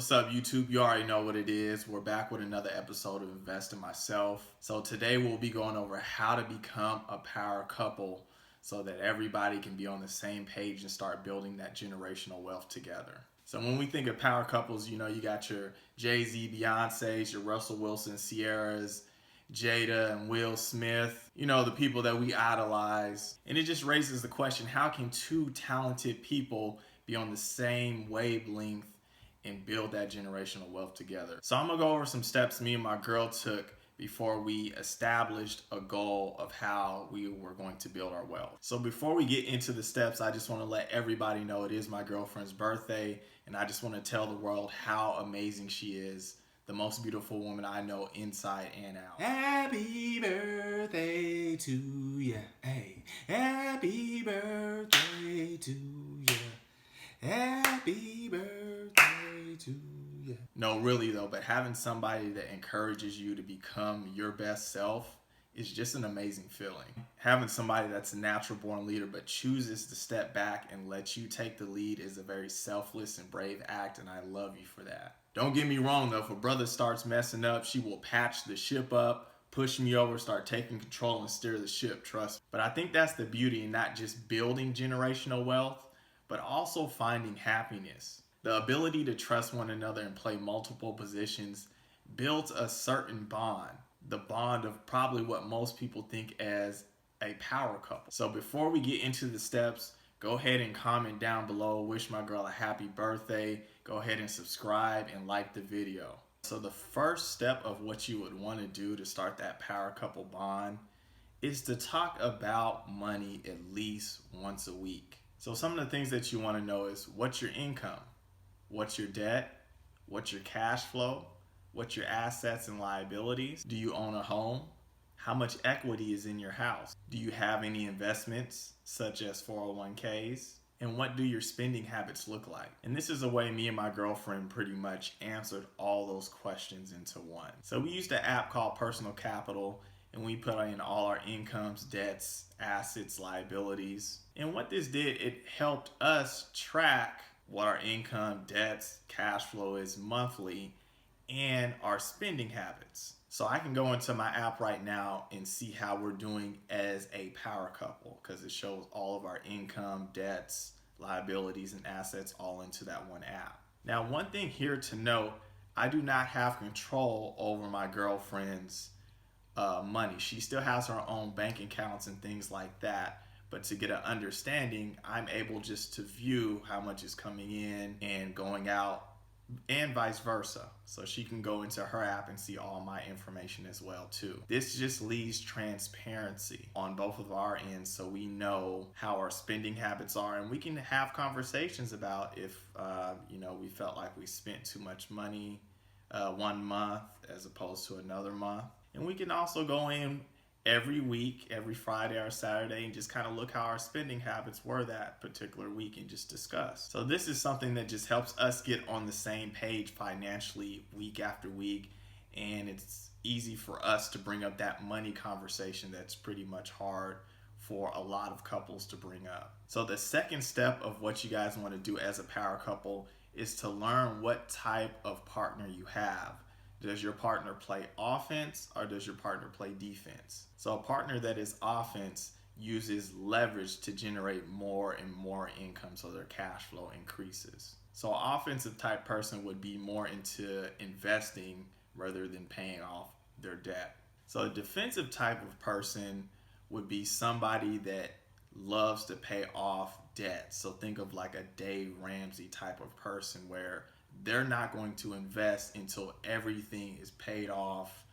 What's up, YouTube? You already know what it is. We're back with another episode of Invest in Myself. So today we'll be going over how to become a power couple so that everybody can be on the same page and start building that generational wealth together. So when we think of power couples, you got your Jay-Z, Beyonce's, your Russell Wilson, Sierra's, Jada and Will Smith, the people that we idolize. And it just raises the question, how can two talented people be on the same wavelength and build that generational wealth together? So I'm gonna go over some steps me and my girl took before we established a goal of how we were going to build our wealth. So before we get into the steps, I just want to let everybody know it is my girlfriend's birthday, and I just want to tell the world how amazing she is. The most beautiful woman I know inside and out. Happy birthday to ya. Hey, happy birthday to ya. Happy birthday to ya. No, really though, but having somebody that encourages you to become your best self is just an amazing feeling. Having somebody that's a natural born leader but chooses to step back and let you take the lead is a very selfless and brave act, and I love you for that. Don't get me wrong though, if a brother starts messing up, she will patch the ship up, push me over, start taking control and steer the ship, trust me. But I think that's the beauty in not just building generational wealth, but also finding happiness. The ability to trust one another and play multiple positions builds a certain bond. The bond of probably what most people think as a power couple. So before we get into the steps, go ahead and comment down below. Wish my girl a happy birthday. Go ahead and subscribe and like the video. So the first step of what you would want to do to start that power couple bond is to talk about money at least once a week. So some of the things that you want to know is, what's your income? What's your debt? What's your cash flow? What's your assets and liabilities? Do you own a home? How much equity is in your house? Do you have any investments such as 401ks? And what do your spending habits look like? And this is a way me and my girlfriend pretty much answered all those questions into one. So we used an app called Personal Capital, and we put in all our incomes, debts, assets, liabilities. And what this did, it helped us track what our income, debts, cash flow is monthly, and our spending habits. So I can go into my app right now and see how we're doing as a power couple, because it shows all of our income, debts, liabilities, and assets all into that one app. Now, one thing here to note, I do not have control over my girlfriend's money. She still has her own bank accounts and things like that. But to get an understanding, I'm able just to view how much is coming in and going out, and vice versa. So she can go into her app and see all my information as well too. This just leaves transparency on both of our ends, so we know how our spending habits are, and we can have conversations about if we felt like we spent too much money one month as opposed to another month. And we can also go in every week, every Friday or Saturday, and just kind of look how our spending habits were that particular week and just discuss. So this is something that just helps us get on the same page financially week after week, and it's easy for us to bring up that money conversation that's pretty much hard for a lot of couples to bring up. So the second step of what you guys want to do as a power couple is to learn what type of partner you have. Does your partner play offense or does your partner play defense? So a partner that is offense uses leverage to generate more and more income so their cash flow increases. So an offensive type person would be more into investing rather than paying off their debt. So a defensive type of person would be somebody that loves to pay off debt. So think of like a Dave Ramsey type of person where they're not going to invest until everything is paid off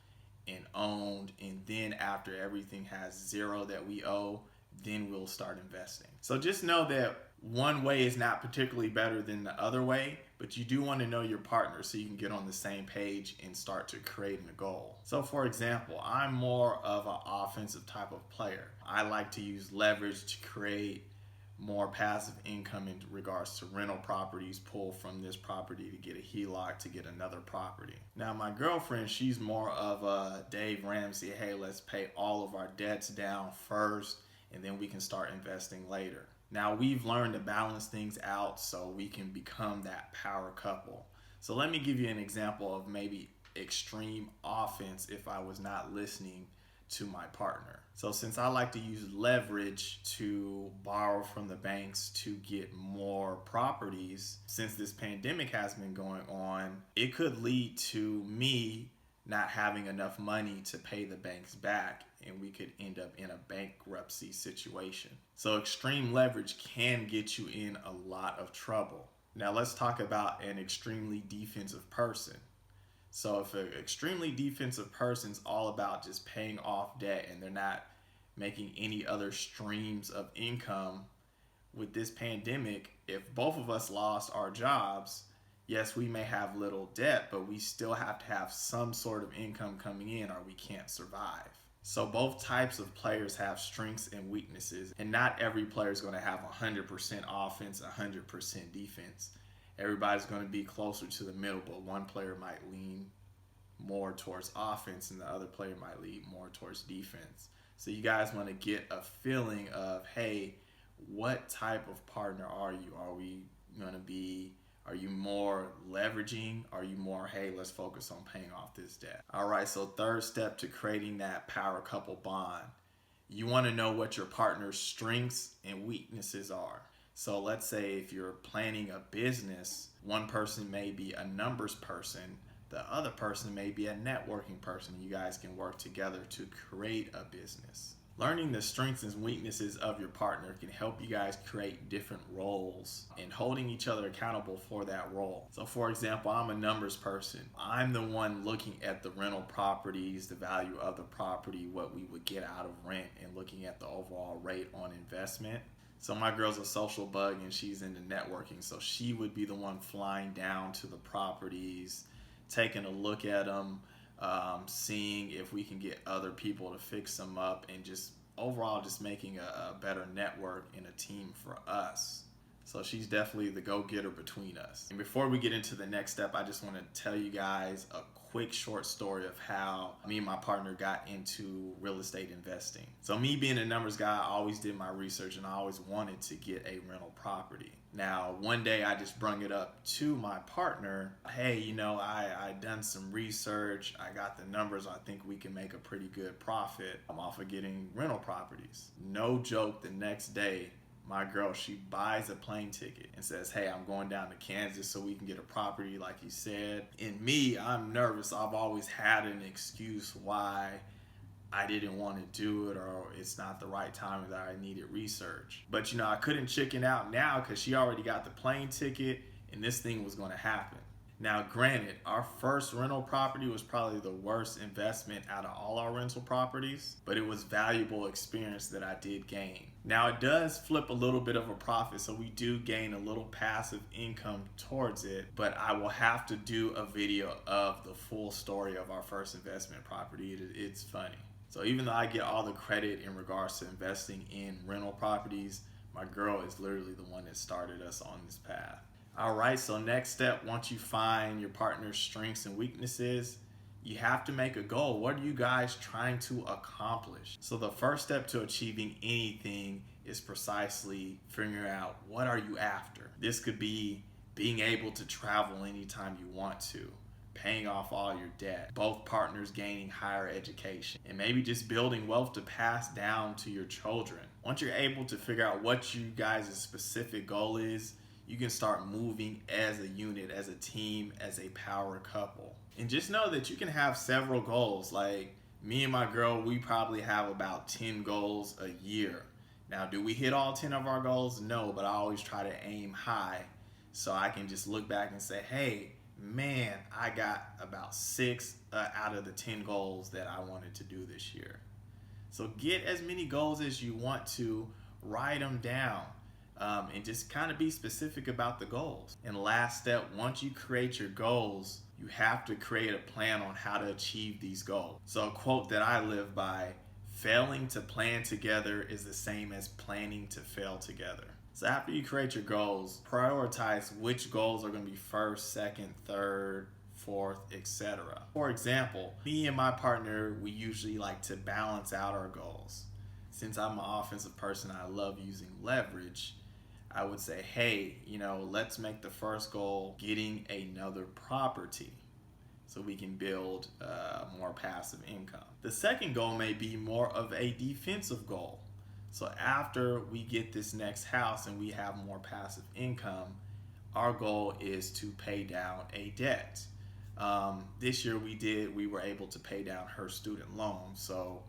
and owned, and then after everything has zero that we owe, then we'll start investing. So just know that one way is not particularly better than the other way, but you do want to know your partner so you can get on the same page and start to creating a goal. So for example, I'm more of an offensive type of player. I like to use leverage to create more passive income in regards to rental properties, pull from this property to get a HELOC to get another property. Now my girlfriend, she's more of a Dave Ramsey, hey, let's pay all of our debts down first and then we can start investing later. Now we've learned to balance things out so we can become that power couple. So let me give you an example of maybe extreme offense if I was not listening to my partner. So since I like to use leverage to borrow from the banks to get more properties, since this pandemic has been going on, it could lead to me not having enough money to pay the banks back, and we could end up in a bankruptcy situation. So extreme leverage can get you in a lot of trouble. Now let's talk about an extremely defensive person. So if an extremely defensive person's all about just paying off debt and they're not making any other streams of income with this pandemic, if both of us lost our jobs, yes, we may have little debt, but we still have to have some sort of income coming in or we can't survive. So both types of players have strengths and weaknesses, and not every player is going to have 100% offense, 100% defense. Everybody's going to be closer to the middle, but one player might lean more towards offense and the other player might lean more towards defense. So you guys want to get a feeling of, hey, what type of partner are you? Are you more leveraging? Are you more, hey, let's focus on paying off this debt? All right, so third step to creating that power couple bond. You want to know what your partner's strengths and weaknesses are. So let's say if you're planning a business, one person may be a numbers person, the other person may be a networking person. You guys can work together to create a business. Learning the strengths and weaknesses of your partner can help you guys create different roles and holding each other accountable for that role. So for example, I'm a numbers person. I'm the one looking at the rental properties, the value of the property, what we would get out of rent, and looking at the overall rate on investment. So my girl's a social bug and she's into networking. So she would be the one flying down to the properties, taking a look at them, seeing if we can get other people to fix them up, and just overall just making a better network and a team for us. So she's definitely the go-getter between us. And before we get into the next step, I just want to tell you guys a quick short story of how me and my partner got into real estate investing. So me being a numbers guy, I always did my research and I always wanted to get a rental property. Now, one day I just brung it up to my partner. Hey, I done some research. I got the numbers. I think we can make a pretty good profit. I'm off of getting rental properties. No joke, the next day, my girl, she buys a plane ticket and says, hey, I'm going down to Kansas so we can get a property like you said. And me, I'm nervous. I've always had an excuse why I didn't want to do it, or it's not the right time that I needed research. But I couldn't chicken out now because she already got the plane ticket and this thing was going to happen. Now, granted, our first rental property was probably the worst investment out of all our rental properties, but it was valuable experience that I did gain. Now, it does flip a little bit of a profit, so we do gain a little passive income towards it, but I will have to do a video of the full story of our first investment property. It's funny. So even though I get all the credit in regards to investing in rental properties, my girl is literally the one that started us on this path. All right, so next step, once you find your partner's strengths and weaknesses, you have to make a goal. What are you guys trying to accomplish? So the first step to achieving anything is precisely figuring out what are you after. This could be being able to travel anytime you want to, paying off all your debt, both partners gaining higher education, and maybe just building wealth to pass down to your children. Once you're able to figure out what you guys' specific goal is, you can start moving as a unit, as a team, as a power couple. And just know that you can have several goals. Like me and my girl, we probably have about 10 goals a year. Now, do we hit all 10 of our goals? No, but I always try to aim high so I can just look back and say, hey, man, I got about 6 out of the 10 goals that I wanted to do this year. So get as many goals as you want to, write them down, and just kind of be specific about the goals. And last step, once you create your goals, you have to create a plan on how to achieve these goals. So a quote that I live by, failing to plan together is the same as planning to fail together. So after you create your goals, prioritize which goals are going to be first, second, third, fourth, etc. For example, me and my partner, we usually like to balance out our goals. Since I'm an offensive person, I love using leverage. I would say, hey, let's make the first goal getting another property so we can build more passive income. The second goal may be more of a defensive goal. So after we get this next house and we have more passive income, our goal is to pay down a debt. This year we were able to pay down her student loans. So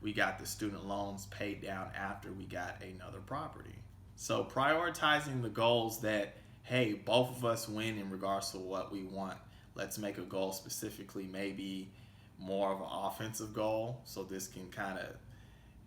we got the student loans paid down after we got another property. So prioritizing the goals that, hey, both of us win in regards to what we want. Let's make a goal specifically, maybe more of an offensive goal. So this can kind of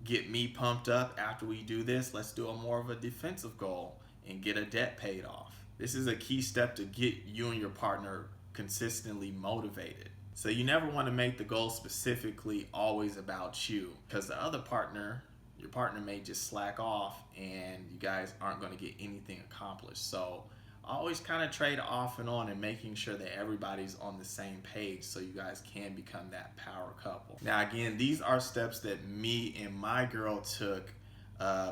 get me pumped up after we do this. Let's do a more of a defensive goal and get a debt paid off. This is a key step to get you and your partner consistently motivated. So you never want to make the goal specifically always about you, because the other partner, your partner may just slack off and you guys aren't going to get anything accomplished. So always kind of trade off and on and making sure that everybody's on the same page so you guys can become that power couple. Now again, these are steps that me and my girl took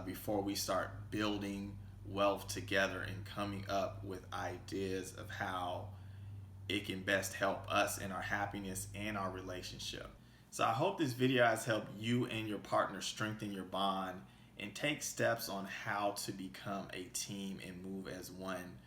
before we start building wealth together and coming up with ideas of how it can best help us in our happiness and our relationship. So I hope this video has helped you and your partner strengthen your bond and take steps on how to become a team and move as one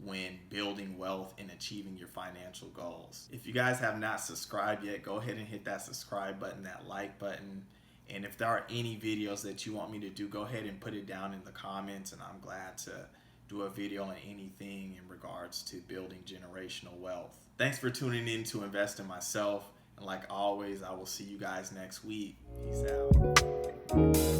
when building wealth and achieving your financial goals. If you guys have not subscribed yet, go ahead and hit that subscribe button, that like button. And if there are any videos that you want me to do, go ahead and put it down in the comments, and I'm glad to do a video on anything in regards to building generational wealth. Thanks for tuning in to Invest in Myself. And like always, I will see you guys next week. Peace out.